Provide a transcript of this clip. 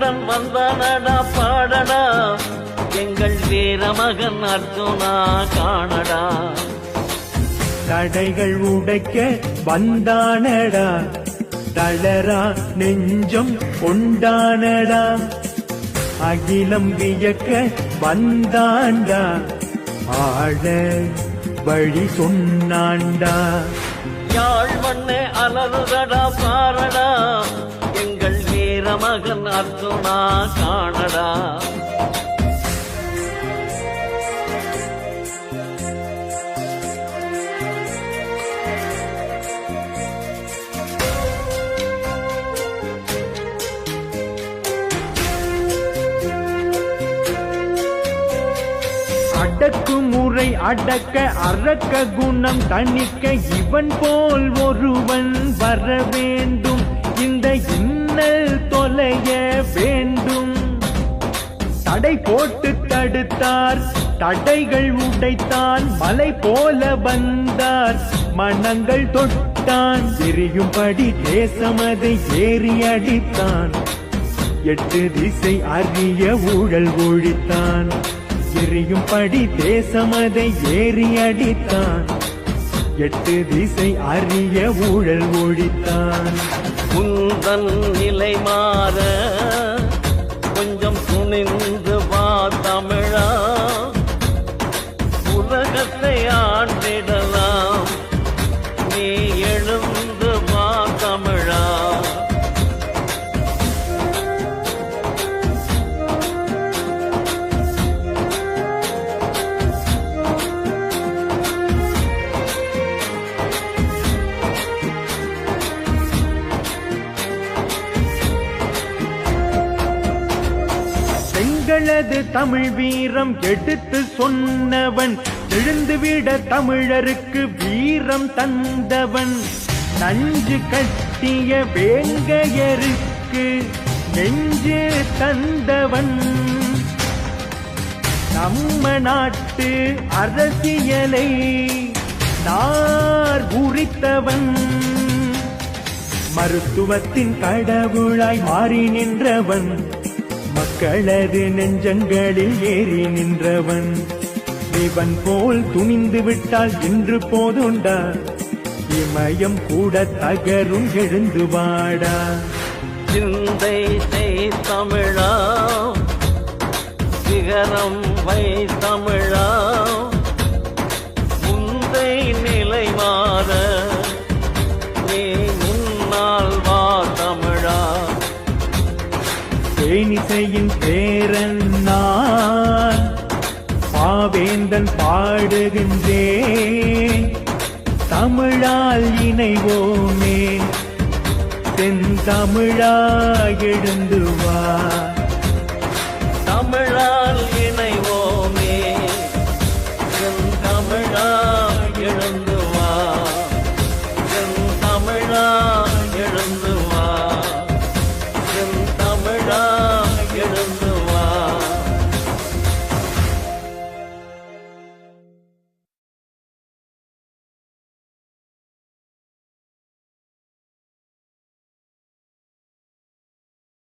படையுடன் வந்தானடா பாடடா எங்கள் வீரமகன் அர்ஜுனா காணடா. தடைகள் உடைக்க வந்தானடா தளரா நெஞ்சம் கொண்டானடா. அகிலம் வியக்க வந்தாண்டா ஆட வழி சொன்னாண்டா. யாழ் மண்ணே அலறுதடா பாரடா எங்கள் வீரமகன் அர்ஜுனா காணடா. அடக்குமுறை அடக்க அரக்க குணம் தணிக்க இவன் போல் ஒருவன் வர வேண்டும். இந்த இன்னல் தொலைய வேண்டும். தடை போட்டு தடுத்தார் தடைகள் உடைத்தான். மலை போல வந்தார் மனங்கள் தொட்டான். எரியும்படி தேசமதை ஏறி அடித்தான். 8 திசை அறிய ஊழல் ஒழித்தான். எரியும்படி தேசமதை ஏறி அடித்தான். 8 திசை அறிய ஊழல் ஒழித்தான். உந்தன் நிலை மாற கொஞ்சம் துணிந்து வா தமிழா. உலகத்தை ஆண்டிடலாம் நீ எழுந்து வா தமிழா. எங்களது தமிழ் வீரம் எடுத்து சொன்னவன். எழுந்துவிட தமிழருக்கு வீரம் தந்தவன். நஞ்சு கட்டிய வேங்கையருக்கு நெஞ்சு தந்தவன். நம்ம நாட்டு அரசியலை நார் உரித்தவன். மருத்துவத்தின் கடவுளாய் மாறி நின்றவன். மக்களது நெஞ்சங்களில் ஏறி நின்றவன். இவன் போல் துணிந்து விட்டால் இன்று போதுண்டா. இமயம் கூட தகரும் எழுந்து வாடா. சிந்தை செய் தமிழா சிகரம் வை தமிழா. முந்தை நிலை மாற நீ முன்னால் வா தமிழா. தேனிசையின் பேரன் நான் பாவேந்தன் பாடுகின்றேன். தமிழால் இணைவோமே தென் தமிழா எழுந்து வா.